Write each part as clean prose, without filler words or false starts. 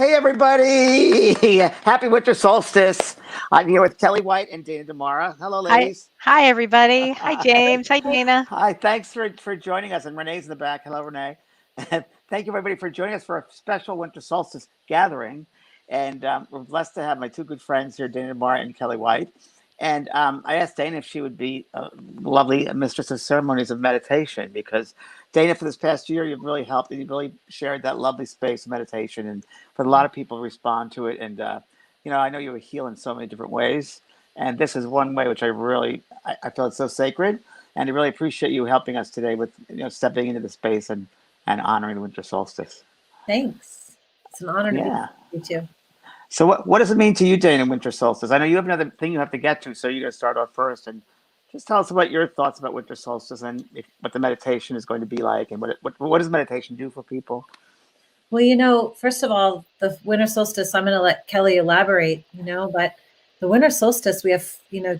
Hey, everybody. Happy Winter Solstice. I'm here with Kellee White and Dana Damara. Hello, ladies. Hi, everybody. Hi, James. Hi, Dana. Hi, thanks for joining us. And Renee's in the back. Hello, Renee. Thank you, everybody, for joining us for a special Winter Solstice gathering. And we're blessed to have my two good friends here, Dana Damara and Kellee White. And I asked Dana if she would be a lovely mistress of ceremonies of meditation, because Dana, for this past year, you've really helped and you've really shared that lovely space of meditation. And for a lot of people respond to it. And, I know you heal in so many different ways. And this is one way which I feel it's so sacred. And I really appreciate you helping us today with, stepping into the space and honoring the winter solstice. Thanks. It's an honor to be with you too. So what does it mean to you, Dana, winter solstice? I know you have another thing you have to get to, so you're going to start off first. And just tell us about your thoughts about winter solstice and what the meditation is going to be like, and what does meditation do for people? Well, first of all, the winter solstice, I'm going to let Kellee elaborate, but the winter solstice, we have,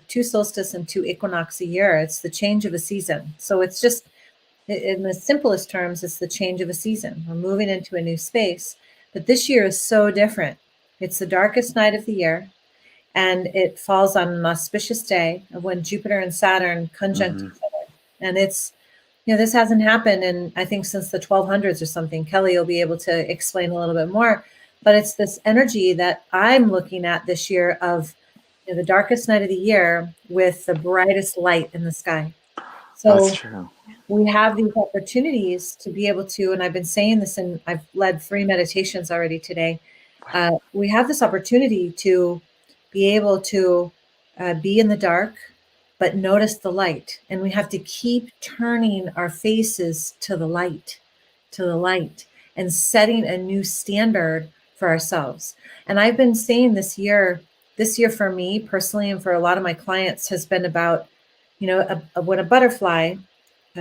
2 solstice and 2 equinox a year. It's the change of a season. So it's just, in the simplest terms, it's the change of a season. We're moving into a new space. But this year is so different. It's the darkest night of the year, and it falls on an auspicious day of when Jupiter and Saturn conjunct each other. And it's, this hasn't happened in, I think, since the 1200s or something. Kellee will be able to explain a little bit more. But it's this energy that I'm looking at this year of the darkest night of the year with the brightest light in the sky. So that's true. We have these opportunities to be able to, and I've been saying this, and I've led 3 meditations already today. We have this opportunity to be able to be in the dark, but notice the light. And we have to keep turning our faces to the light, and setting a new standard for ourselves. And I've been saying this year for me personally, and for a lot of my clients, has been about, when a butterfly,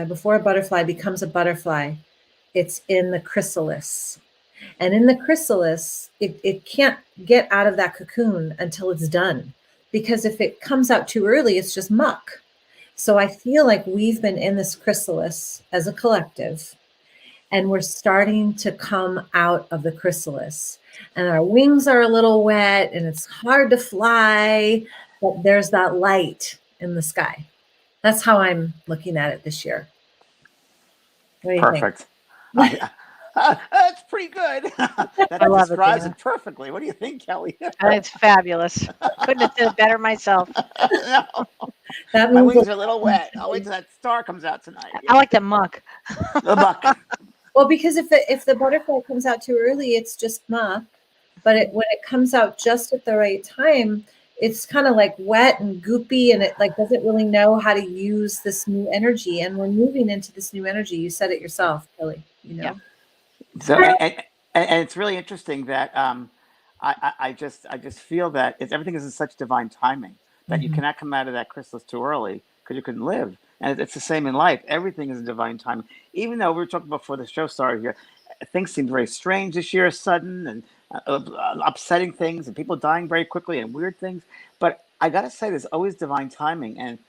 before a butterfly becomes a butterfly, it's in the chrysalis. And in the chrysalis, it can't get out of that cocoon until it's done. Because if it comes out too early, it's just muck. So I feel like we've been in this chrysalis as a collective, and we're starting to come out of the chrysalis. And our wings are a little wet, and it's hard to fly, but there's that light in the sky. That's how I'm looking at it this year. What do you Perfect. think? That's pretty good. That describes it perfectly. What do you think, Kellee? It's fabulous. Couldn't have said it better myself. No. My wings are a little wet. I'll wait till that star comes out tonight. I like the muck. The muck. Well, because if the butterfly comes out too early, it's just muck. But when it comes out just at the right time, it's kind of like wet and goopy, and it doesn't really know how to use this new energy. And we're moving into this new energy. You said it yourself, Kellee. Yeah. So and it's really interesting that I just feel that everything is in such divine timing that you cannot come out of that chrysalis too early, because you couldn't live. And it's the same in life. Everything is in divine timing. Even though we were talking before the show started here, things seemed very strange this year, sudden and upsetting things, and people dying very quickly, and weird things. But I got to say, there's always divine timing. And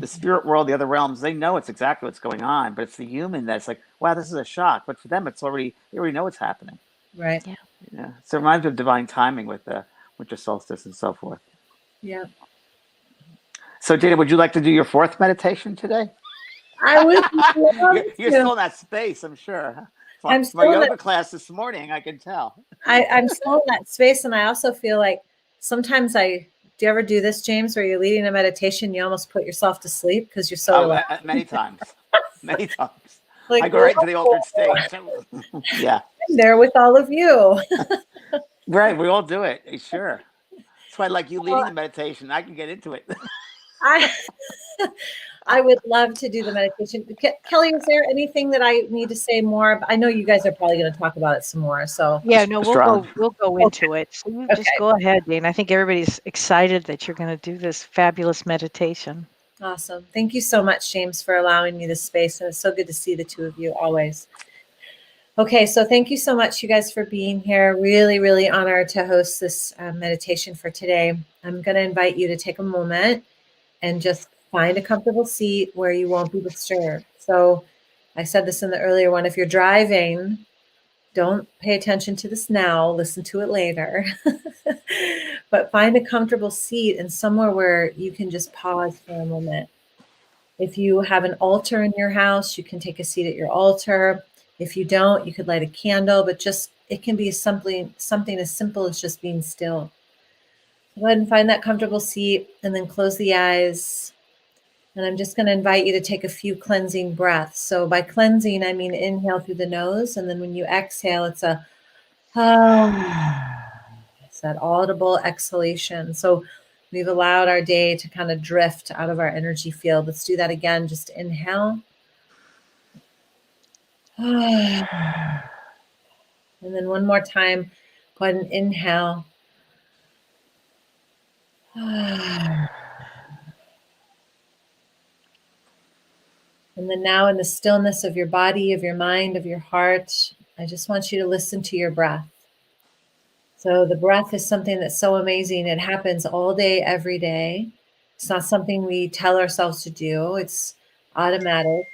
the spirit world, the other realms, they know it's exactly what's going on. But it's the human that's like, wow, this is a shock. But for them, they already know what's happening. Right. Yeah. So it reminds me of divine timing with the winter solstice and so forth. Yeah. So, Dana, would you like to do your 4th meditation today? I would. You're still in that space, I'm sure. I'm From my yoga class this morning, I can tell. I'm still in that space, and I also feel like sometimes do you ever do this, James, where you're leading a meditation, you almost put yourself to sleep because you're so relaxed? Many times. I go right into the altered state. Yeah. I'm there with all of you. Right, we all do it, sure. That's why I like you leading the meditation. I can get into it. I would love to do the meditation. Kellee, is there anything that I need to say more? I know you guys are probably going to talk about it some more. So yeah, no, we'll go into it. So you just go ahead, Dana. I think everybody's excited that you're going to do this fabulous meditation. Awesome. Thank you so much, James, for allowing me this space. And it's so good to see the 2 of you always. Okay, so thank you so much, you guys, for being here. Really, really honored to host this meditation for today. I'm going to invite you to take a moment and just find a comfortable seat where you won't be disturbed. So I said this in the earlier one, if you're driving, Don't pay attention to this now, listen to it later. But find a comfortable seat and somewhere where you can just pause for a moment. If you have an altar in your house, you can take a seat at your altar. If you don't, you could light a candle, but just it can be something as simple as just being still. Go ahead and find that comfortable seat and then close the eyes. And I'm just going to invite you to take a few cleansing breaths. So by cleansing, I mean inhale through the nose. And then when you exhale, it's a it's that audible exhalation. So we've allowed our day to kind of drift out of our energy field. Let's do that again. Just inhale. And then one more time, go ahead and inhale. And then now in the stillness of your body, of your mind, of your heart, I just want you to listen to your breath. So the breath is something that's so amazing. It happens all day, every day. It's not something we tell ourselves to do. It's automatic.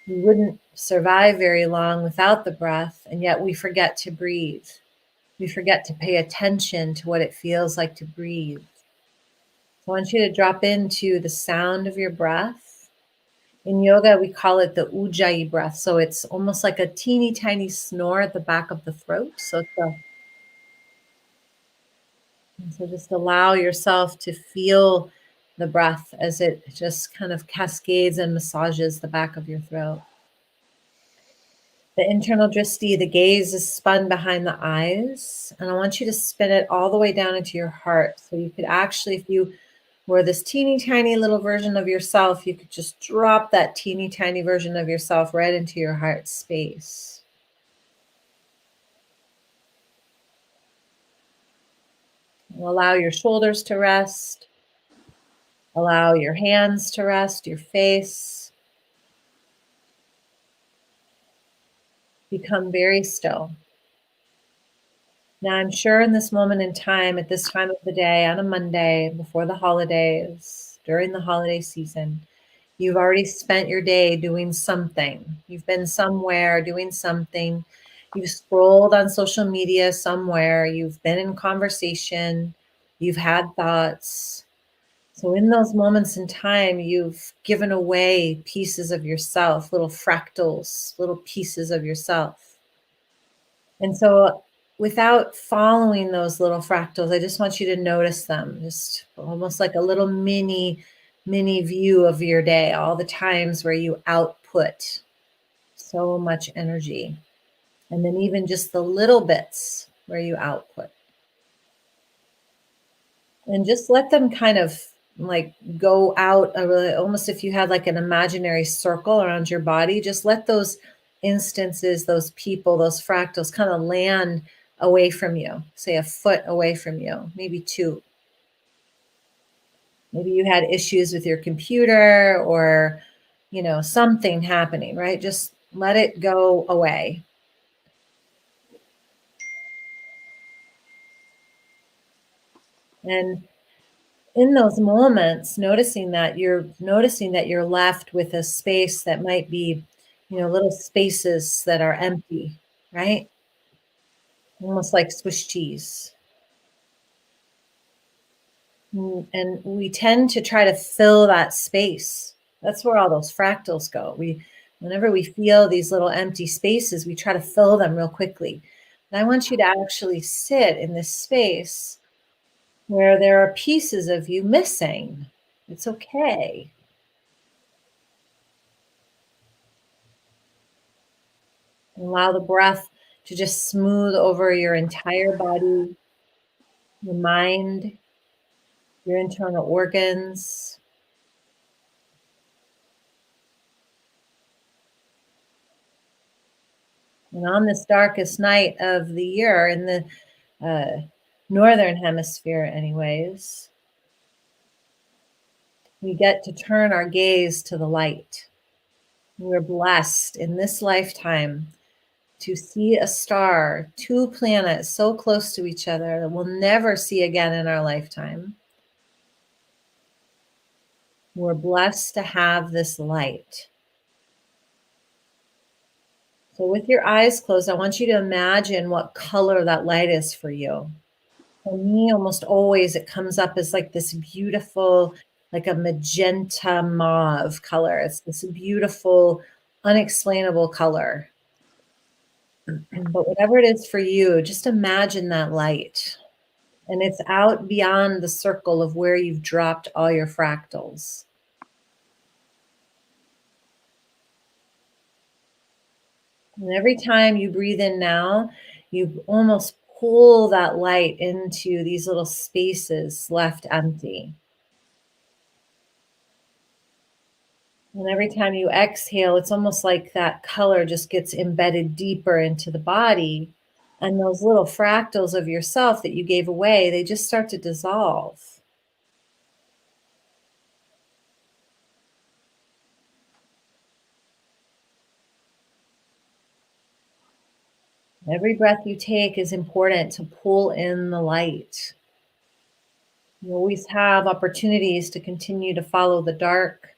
We wouldn't survive very long without the breath, and yet we forget to breathe. We forget to pay attention to what it feels like to breathe. So I want you to drop into the sound of your breath. In yoga, we call it the ujjayi breath. So it's almost like a teeny tiny snore at the back of the throat. So just allow yourself to feel the breath as it just kind of cascades and massages the back of your throat. The internal drishti, the gaze is spun behind the eyes. And I want you to spin it all the way down into your heart. So you could actually, if you were this teeny tiny little version of yourself, you could just drop that teeny tiny version of yourself right into your heart space. And allow your shoulders to rest. Allow your hands to rest, your face. Become very still. Now, I'm sure in this moment in time, at this time of the day, on a Monday, before the holidays, during the holiday season, you've already spent your day doing something. You've been somewhere doing something. You've scrolled on social media somewhere. You've been in conversation. You've had thoughts. So in those moments in time, you've given away pieces of yourself, little fractals, little pieces of yourself. And so without following those little fractals, I just want you to notice them, just almost like a little mini view of your day, all the times where you output so much energy. And then even just the little bits where you output. And just let them kind of like go out, almost if you had like an imaginary circle around your body, just let those instances, those people, those fractals kind of land away from you, say a foot away from you, maybe 2. Maybe you had issues with your computer or, something happening, right? Just let it go away. And in those moments, noticing that you're left with a space that might be, little spaces that are empty, right? Almost like Swiss cheese. And we tend to try to fill that space. That's where all those fractals go. Whenever we feel these little empty spaces, we try to fill them real quickly. And I want you to actually sit in this space where there are pieces of you missing. It's okay. Allow the breath to just smooth over your entire body, your mind, your internal organs. And on this darkest night of the year, in the northern hemisphere anyways, we get to turn our gaze to the light. We're blessed in this lifetime to see a star, 2 planets so close to each other that we'll never see again in our lifetime. We're blessed to have this light. So with your eyes closed, I want you to imagine what color that light is for you. For me, almost always it comes up as like this beautiful, like a magenta mauve color. It's this beautiful, unexplainable color. But whatever it is for you, just imagine that light. And it's out beyond the circle of where you've dropped all your fractals. And every time you breathe in now, you almost pull that light into these little spaces left empty. And every time you exhale, it's almost like that color just gets embedded deeper into the body. And those little fractals of yourself that you gave away, they just start to dissolve. Every breath you take is important to pull in the light. You always have opportunities to continue to follow the dark,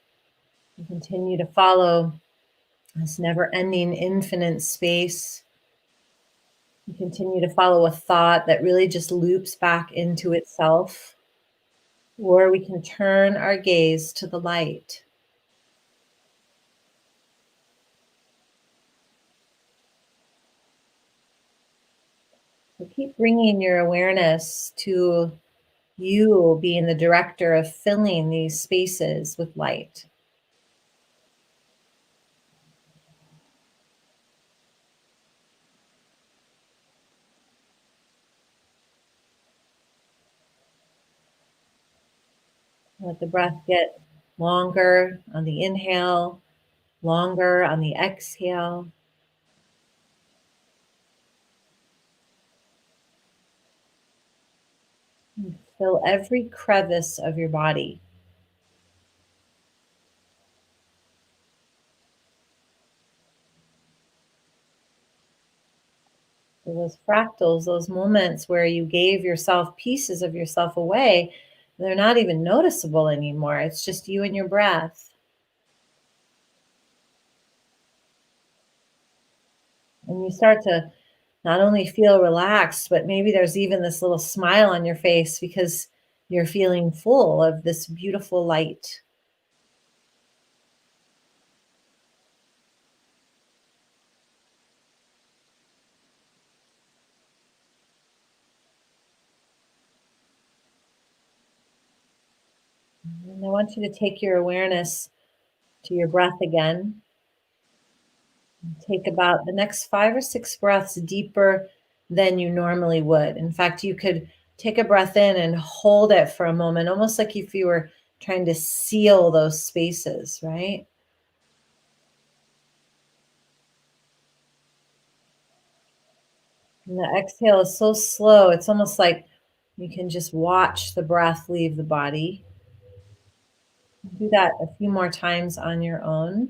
to continue to follow this never-ending infinite space. You continue to follow a thought that really just loops back into itself. Or we can turn our gaze to the light. So keep bringing your awareness to you being the director of filling these spaces with light. Let the breath get longer on the inhale, longer on the exhale. And fill every crevice of your body. So those fractals, those moments where you gave yourself pieces of yourself away, they're not even noticeable anymore. It's just you and your breath. And you start to not only feel relaxed, but maybe there's even this little smile on your face because you're feeling full of this beautiful light. And I want you to take your awareness to your breath again. Take about the next 5 or 6 breaths deeper than you normally would. In fact, you could take a breath in and hold it for a moment, almost like if you were trying to seal those spaces, right? And the exhale is so slow, it's almost like you can just watch the breath leave the body. Do that a few more times on your own.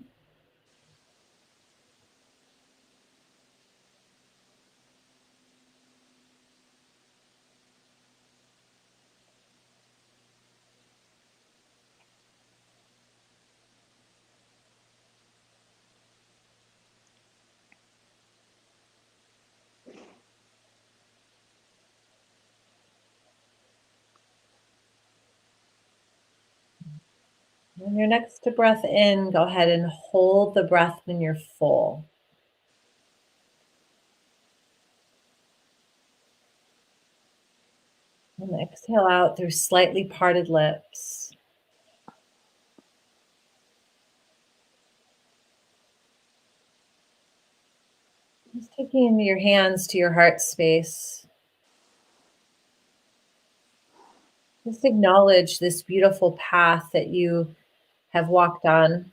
When your next breath in, go ahead and hold the breath when you're full. And exhale out through slightly parted lips. Just taking your hands to your heart space. Just acknowledge this beautiful path that you have walked on.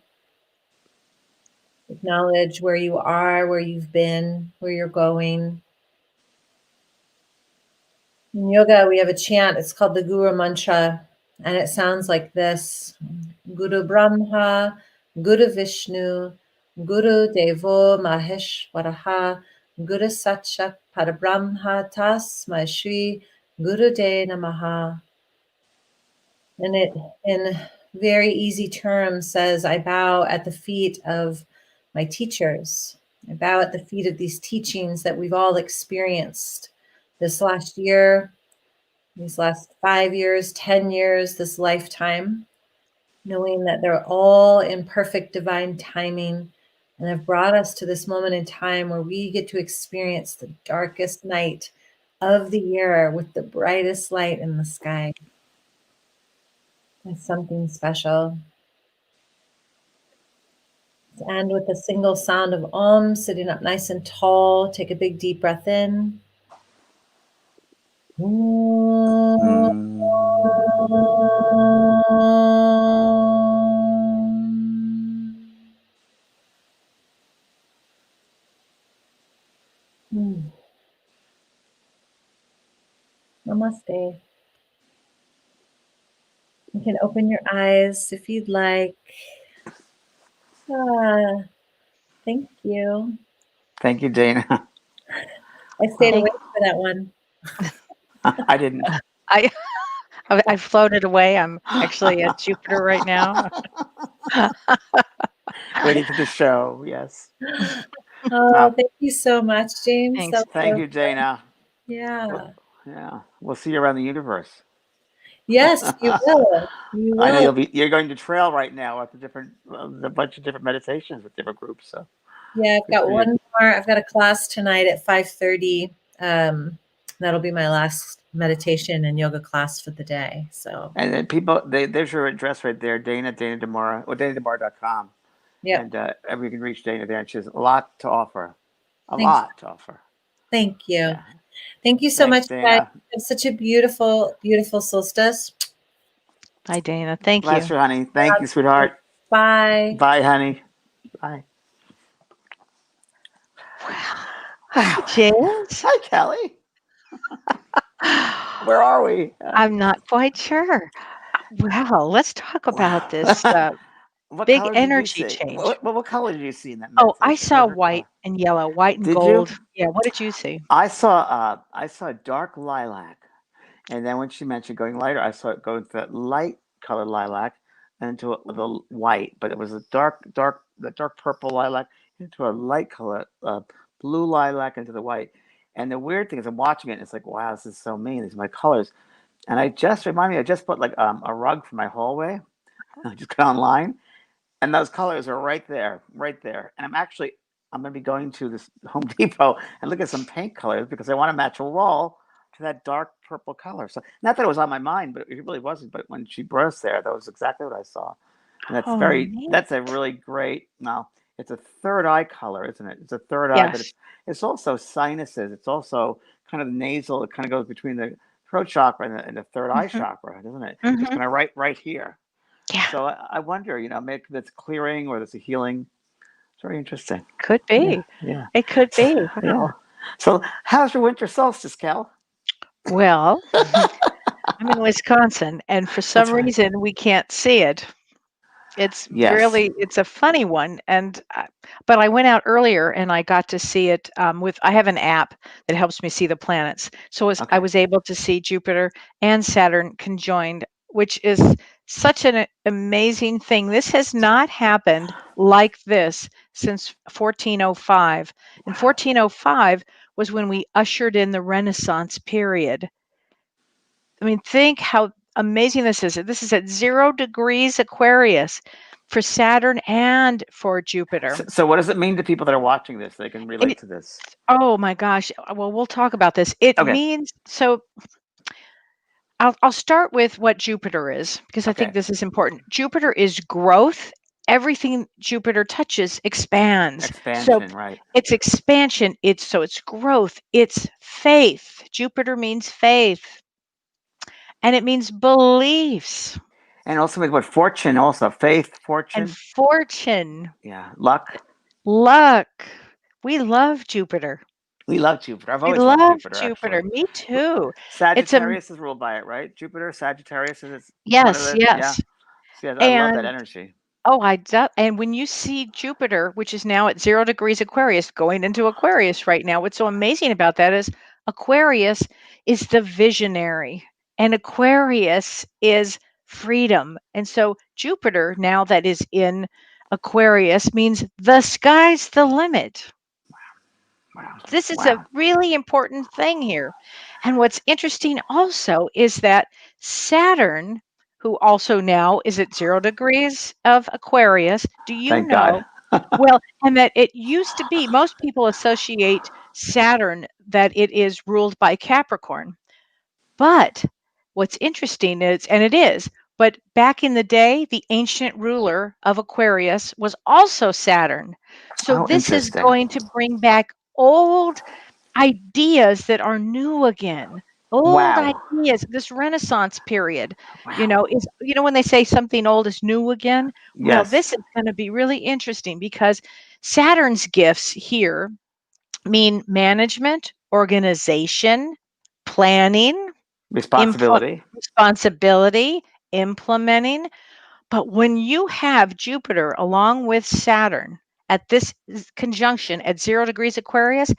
Acknowledge where you are, where you've been, where you're going. In yoga, we have a chant. It's called the Guru Mantra, and it sounds like this: Guru Brahma, Guru Vishnu, Guru Devo Maheshwaraha, Guru Sakshat Parabrahma Tasmai Shri Guru De Namaha. And it, in very easy terms, says, I bow at the feet of my teachers. I bow at the feet of these teachings that we've all experienced this last year, these last 5 years, 10 years, this lifetime, knowing that they're all in perfect divine timing and have brought us to this moment in time where we get to experience the darkest night of the year with the brightest light in the sky. That's something special. Let's end with a single sound of Om, sitting up nice and tall. Take a big deep breath in. Namaste. You can open your eyes if you'd like. Thank you. Thank you, Dana. I stayed awake for that one. I didn't. I floated away. I'm actually at Jupiter right now. Waiting for the show. Yes. Oh, thank you so much, James. Thanks. Thank you, Dana. Yeah. Yeah. We'll see you around the universe. Yes, you will. You will. I know you're going to trail right now at a bunch of different meditations with different groups. So yeah, I've got one more. I've got a class tonight at 5:30. That'll be my last meditation and yoga class for the day. So, and then people, there's your address right there, Dana Damara, or DanaDamara.com. yeah, and everybody can reach Dana there, and she has a lot to offer. Thanks. Lot to offer. Thank you. Yeah. Thank you so Thanks, much, Dana. guys. It's such a beautiful, beautiful solstice. Bye, Dana. Thank Bless you. you, honey. Thank you, sweetheart. Bye. Bye, honey. Bye. Wow. James? Hi, Kellee. Where are we? I'm not quite sure. Wow, let's talk about this What big color did you energy see? change. What color did you see in that Oh, meditation? I saw What white and yellow, white and Did gold. you? Yeah, what did you see? I saw dark lilac, and then when she mentioned going lighter, I saw it go to light colored lilac into the white, but it was a dark purple lilac into a light color blue lilac into the white. And the weird thing is, I'm watching it, and it's like, wow, this is so mean. These are my colors. And I just put like a rug for my hallway. I just got online, and those colors are right there. And I'm going to be going to this Home Depot and look at some paint colors because I want to match a wall to that dark purple color. So not that it was on my mind, but it really wasn't. But when she brought us there, that was exactly what I saw. And that's a really great, it's a third eye color, isn't it? It's a third eye, but it's also sinuses. It's also kind of nasal. It kind of goes between the throat chakra and the third eye chakra, doesn't it? Just kind of right here. Yeah. So I wonder, maybe that's clearing or that's a healing. It's very interesting. Could be. Yeah. It could be. Wow. Yeah. So how's your winter solstice, Cal? Well, I'm in Wisconsin, and for some reason we can't see it. It's it's a funny one, but I went out earlier and I got to see it I have an app that helps me see the planets. So I was able to see Jupiter and Saturn conjoined, which is such an amazing thing. This has not happened like this since 1405. And 1405 was when we ushered in the Renaissance period. I mean, think how amazing this is. This is at 0 degrees Aquarius for Saturn and for Jupiter. So what does it mean to people that are watching this? They can relate to this. Oh my gosh. Well, we'll talk about this. It means, so I'll start with what Jupiter is, because I think this is important. Jupiter is growth. Everything Jupiter touches expands. Expansion, right. It's expansion. It's growth. It's faith. Jupiter means faith. And it means beliefs. And also means what? Fortune also. Faith, fortune. And fortune. Yeah. Luck. We love Jupiter. We love Jupiter. I've always loved Jupiter. Actually. Me too. Sagittarius is ruled by it, right? Jupiter, Sagittarius is yes. Yeah. I love that energy. And when you see Jupiter, which is now at 0 degrees Aquarius, going into Aquarius right now, what's so amazing about that is Aquarius is the visionary, and Aquarius is freedom. And so Jupiter, now that is in Aquarius, means the sky's the limit. Wow. This is a really important thing here. And what's interesting also is that Saturn, who also now is at 0 degrees of Aquarius, do you Thank know? God. Well, and that it used to be, most people associate Saturn that it is ruled by Capricorn. But what's interesting is, and it is, but back in the day, the ancient ruler of Aquarius was also Saturn. So Oh, this is interesting. going to bring back old ideas that are new again. Old Wow. ideas, this Renaissance period, Wow. is, when they say something old is new again, well, this Yes. is going to be really interesting because Saturn's gifts here mean management, organization, planning, Responsibility. responsibility, implementing. But when you have Jupiter along with Saturn at this conjunction at 0 degrees Aquarius,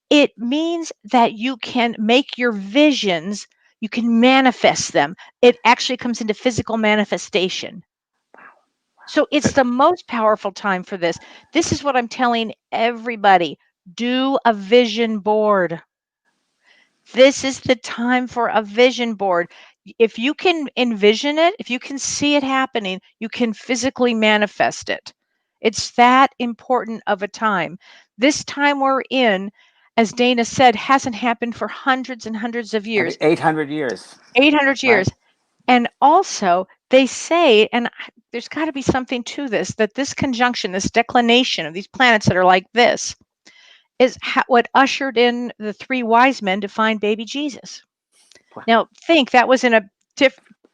it means that you can make your visions, you can manifest them. It actually comes into physical manifestation. So it's the most powerful time for this. This is what I'm telling everybody. Do a vision board. This is the time for a vision board. If you can envision it, if you can see it happening, you can physically manifest it. It's that important of a time. This time we're in, as Dana said, hasn't happened for hundreds and hundreds of I years, think 800 years. 800 Right. years. And also, they say, and there's got to be something to this, that this conjunction, this declination of these planets that are like this, is what ushered in the 3 wise men to find baby Jesus. Wow. Now, think that was in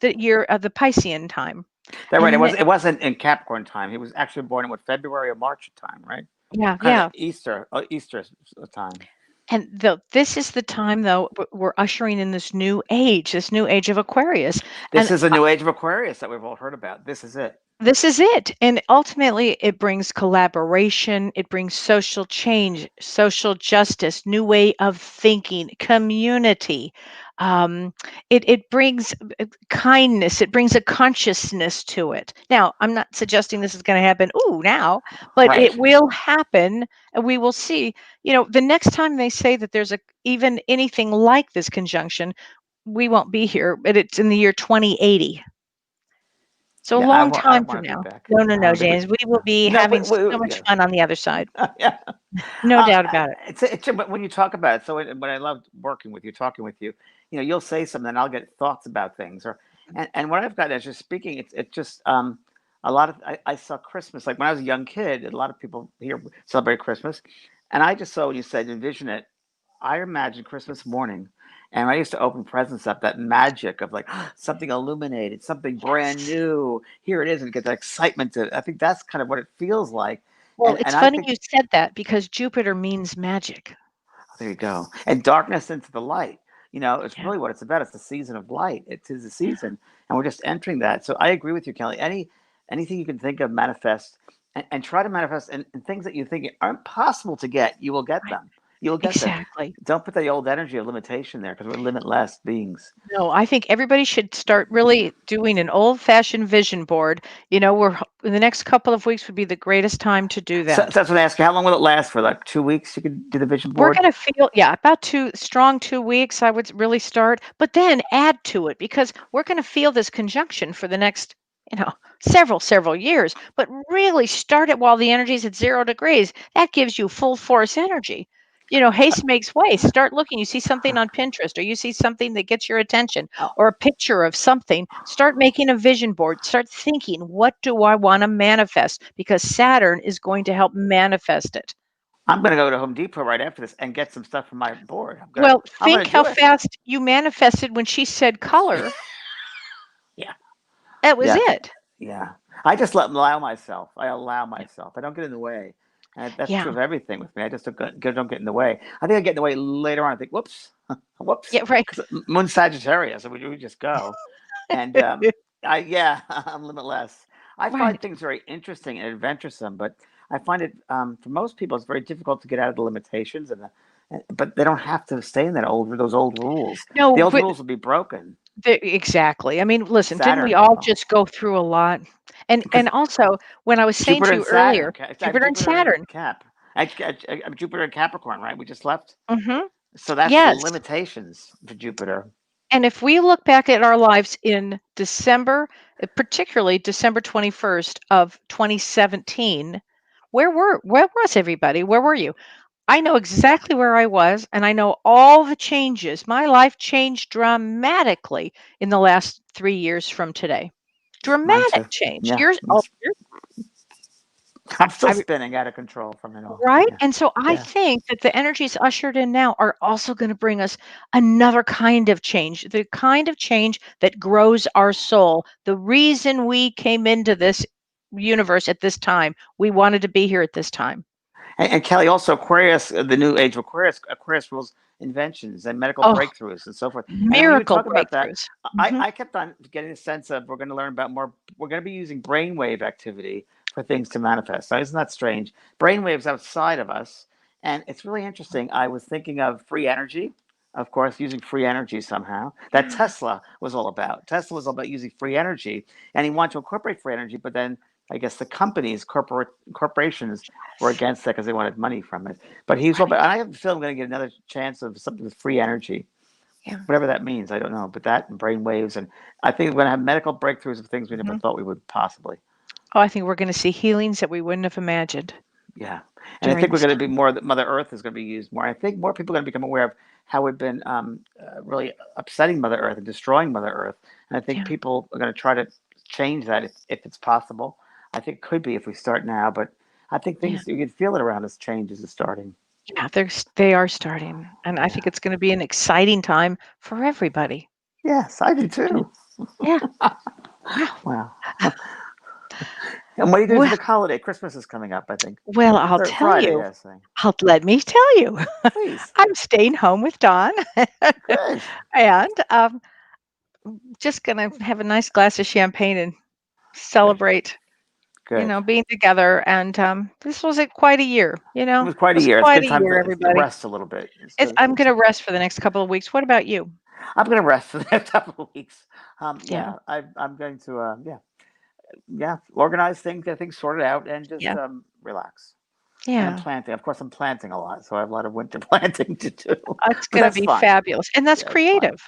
the year of the Piscean time. That's right. And It wasn't in Capricorn time. He was actually born in February or March time, right? yeah, Kind of yeah. Easter time. And this is the time, though, we're ushering in this new age of Aquarius. This And is a new age of Aquarius that we've all heard about. This is it. this is it. And ultimately, it brings collaboration, it brings social change, social justice, new way of thinking, community. Um, it brings kindness, it brings a consciousness to it. Now, I'm not suggesting this is going to happen, now, but it Right. will happen, and we will see. The next time they say that there's even anything like this conjunction, we won't be here, but it's in the year 2080. So a Yeah, long I time don't from want to be now. back. No, no, I no, don't think we. James. We will be No, having so much yeah. fun on the other side. Yeah. No doubt about it. But when you talk about it, so when I love working with you, talking with you, you'll say something, and I'll get thoughts about things, and what I've got as you're speaking, it's just a lot of I saw Christmas like when I was a young kid. A lot of people here celebrate Christmas, and I just saw when you said envision it. I imagine Christmas morning, and I used to open presents up, that magic of like something illuminated, something brand Yes. new. Here it is, and get that excitement to. I think that's kind of what it feels like, Well, and it's I funny think you said that because Jupiter means magic. there you go. And darkness into the light. It's Yeah. really what it's about. It's the season of light. It is the season, and we're just entering that. So I agree with you, Kelly. Anything you can think of, manifest, and try to manifest, and things that you think aren't possible to get, you will get Right. them. You will get them. Exactly. Don't put the old energy of limitation there because we're limitless beings. No, I think everybody should start really doing an old-fashioned vision board. We're in the next couple of weeks would be the greatest time to do So, that. that's what I ask you. How long will it last for? Like 2 weeks? You can do the vision We're board. gonna feel, yeah, about 2 weeks, I would really start, but then add to it because we're gonna feel this conjunction for the next, several years. But really start it while the energy's at 0 degrees. That gives you full force energy. Haste makes waste. Start looking. You see something on Pinterest, or you see something that gets your attention, Oh, or a picture of something. Start making a vision board. Start thinking, what do I want to manifest? Because Saturn is going to help manifest it. I'm going to go to Home Depot right after this and get some stuff from my board. Well, I'm think gonna how do it. fast you manifested when she said color. Yeah. That was Yeah. it. Yeah, I just allow myself. I allow myself. I don't get in the way, and that's true Yeah. of everything with me. I just don't get in the way. I think I get in the way later on. I think, whoops, whoops, Yeah, right. because Moon Sagittarius, so we just go, and I'm limitless. I find Right. things very interesting and adventuresome, but I find it for most people it's very difficult to get out of the limitations but they don't have to stay in those old rules. The No, old but rules will be broken. exactly. I mean, listen, didn't we Saturn, all well, just go through a lot? And because also, when I was saying Jupiter to and you Saturn. earlier, Okay, I have Jupiter and Jupiter in Saturn, Cap. Jupiter and Capricorn, right? We just left. Mm-hmm. So that's Yes. limitations for Jupiter. And if we look back at our lives in December, particularly December 21st of 2017, where was everybody? Where were you? I know exactly where I was, and I know all the changes. My life changed dramatically in the last 3 years from today. Mine Dramatic too. change. Yeah. Yours, I'm still I spinning out of control from it all. right? Yeah. And so I Yeah. think that the energies ushered in now are also going to bring us another kind of change, the kind of change that grows our soul. The reason we came into this universe at this time, we wanted to be here at this time. And Kellee, also Aquarius, the new age of Aquarius rules inventions and medical Oh, breakthroughs and so forth. And when you miracle talk about that, breakthroughs. Hmm. I kept on getting a sense of we're going to learn about more. We're going to be using brainwave activity for things to manifest. Now, isn't that strange? Brainwaves outside of us, and it's really interesting. I was thinking of free energy, of course, using free energy somehow. That Tesla was all about. Tesla was all about using free energy, and he wanted to incorporate free energy, but then I guess the corporations were against that because they wanted money from it. But he's all about, and I have a feeling I'm going to get another chance of something with free energy, Yeah. whatever that means. I don't know, but that and brain waves, and I think we're going to have medical breakthroughs of things we never Mhm. thought we would possibly. Oh, I think we're going to see healings that we wouldn't have imagined Yeah, and I during think we're this going to be time. more. Mother Earth is going to be used more. I think more people are going to become aware of how we've been really upsetting Mother Earth and destroying Mother Earth, and I think Yeah. people are going to try to change that if it's possible. I think it could be if we start now, but I think Yeah. things you can feel it around us. Changes is starting. Yeah. They are starting. And I Yeah. think it's going to be an exciting time for everybody. Yes, I do Yeah. too. Yeah. Wow. Wow. And what are you doing for Well, the holiday? Christmas is coming up, I think. well, I'll tell Friday, you. yes. Let me tell you. Please. I'm staying home with Don Good. and just going to have a nice glass of champagne and Good. celebrate, Good. being together. And this was quite a year, It was quite It a was year. It's a quite good a time year, to everybody. rest a little bit. It's good. I'm going to rest for the next couple of weeks. What about you? I'm going to rest for the next couple of weeks. Yeah. Yeah, I'm going to, organize things, get things sorted out, and just Yeah. relax. And I'm Yeah. planting. Of course, I'm planting a lot, so I have a lot of winter planting to do. It's But going to that's be fun. fabulous. And that's Yeah, it's fun. creative.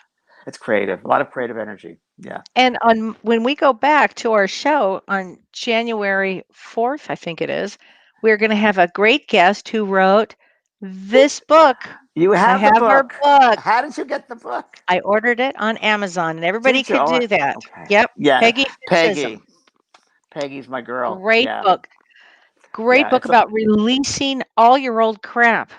It's creative. A lot of creative energy. Yeah. And when we go back to our show on January 4th, I think it is, we're going to have a great guest who wrote this book. You I have the have her book. book. How did you get the book? I ordered it on Amazon, and everybody Did you? could All do right. that. Okay. Yep. Yeah. Peggy Peggy. Fitzism. Peggy's my girl. Great Yeah. book. Great Yeah. book about releasing all your old crap.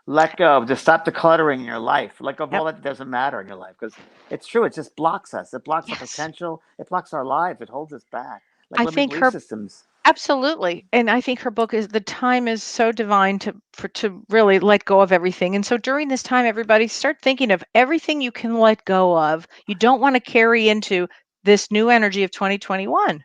Let go. Just stop decluttering in your life. Let go of Yep. all that doesn't matter in your life because it's true. It just blocks us. It blocks our Yes. potential. It blocks our lives. It holds us back like I limiting think belief her systems. absolutely. And I think her book is the time is so divine to really let go of everything. And so during this time, everybody start thinking of everything you can let go of. You don't want to carry into this new energy of 2021.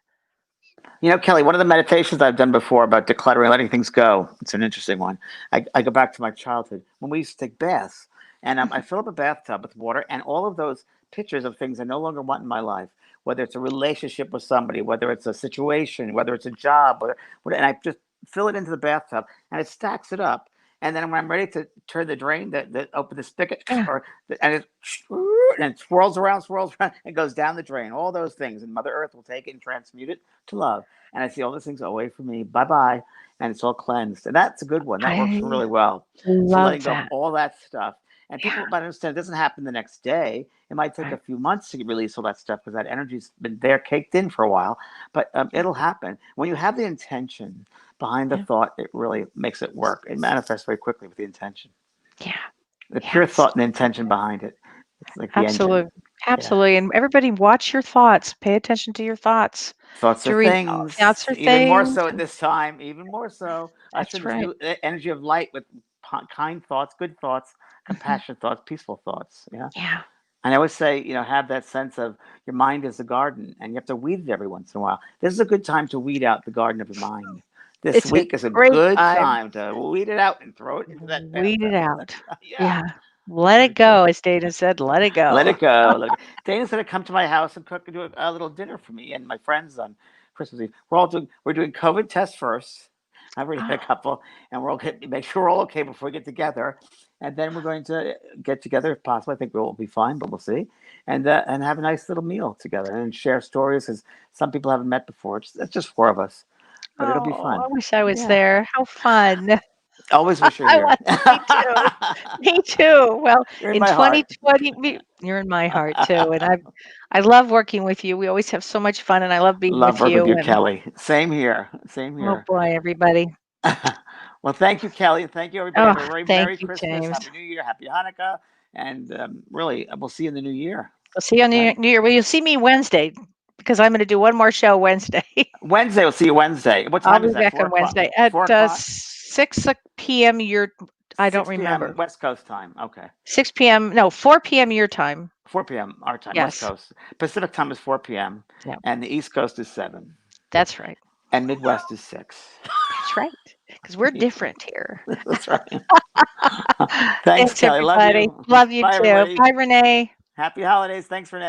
You know, Kellee, one of the meditations I've done before about decluttering, letting things go, it's an interesting one. I go back to my childhood when we used to take baths, and I fill up a bathtub with water, and all of those pictures of things I no longer want in my life, whether it's a relationship with somebody, whether it's a situation, whether it's a job, and I just fill it into the bathtub, and it stacks it up. And then when I'm ready to turn the drain, that open the spigot, Yeah. and it swirls around, and goes down the drain. All those things, and Mother Earth will take it and transmute it to love. And I see all those things away from me. Bye bye. And it's all cleansed. And that's a good one. That works I really well. So letting love go of that. all that stuff. And Yeah. people might understand it doesn't happen the next day. It might take a Right. few months to release all that stuff because that energy's been there, caked in for a while. But it'll happen. When you have the intention behind the Yeah. thought, it really makes it work. It manifests very quickly with the intention. Yeah. The pure Yes. thought and the intention behind it. It's like the engine. Absolutely. Yeah. Absolutely. And everybody watch your thoughts. Pay attention to your thoughts. Thoughts are During things, thoughts are even more things. so at And this time, even more so. Usher in that's this right. new energy of light with kind thoughts, good thoughts, Mhm. compassionate thoughts, peaceful thoughts. Yeah. Yeah. And I always say, have that sense of your mind is a garden and you have to weed it every once in a while. This is a good time to weed out the garden of your mind. This It's a week is a great good time. time to weed it out and throw it into that Weed it bathtub. out. Yeah. Yeah. Let it Very cool. go, as Dana said. Let it Let go. it go. Dana's gonna come to my house and cook and do a little dinner for me and my friends on Christmas Eve. We're doing COVID test first, I've already had a couple, and we're okay. Make sure we're all okay before we get together, and then we're going to get together if possible. I think we'll be fine, but we'll see, and have a nice little meal together and share stories because some people haven't met before. It's just four of us, but it'll be fun. I wish I was Yeah. there. How fun. Always wish you're I here. want me too. Me too. Well, You're in in my heart. 2020, you're in my heart too, and I love working with you. We always have so much fun, and I love being Love with working with you. you, And Kelly. Same here. Same oh here. boy, everybody. Well, thank you, Kelly. Thank you, everybody. Oh, Have a very thank Merry you, Christmas, James. Happy New Year, Happy Hanukkah, and really, we'll see you in the new year. We'll see you on Okay? New Year. Well, you'll see me Wednesday because I'm going to do one more show Wednesday. Wednesday, we'll see you Wednesday. What I'll time be is that? back 4 on o'clock? Wednesday at 4 o'clock? 6 p.m. I don't 6 p.m. remember. West Coast time. Okay. 6 p.m. No, 4 p.m. your time. 4 p.m. our time, West Yes. Coast. Pacific time is 4 p.m. Yeah. And the East Coast is 7. That's right. And Midwest is 6. That's right. Because we're different here. That's right. Thanks, Thanks, Kelly. Love everybody. you. Love you Bye, too. everybody. Bye, Renee. Happy holidays. Thanks, Renee.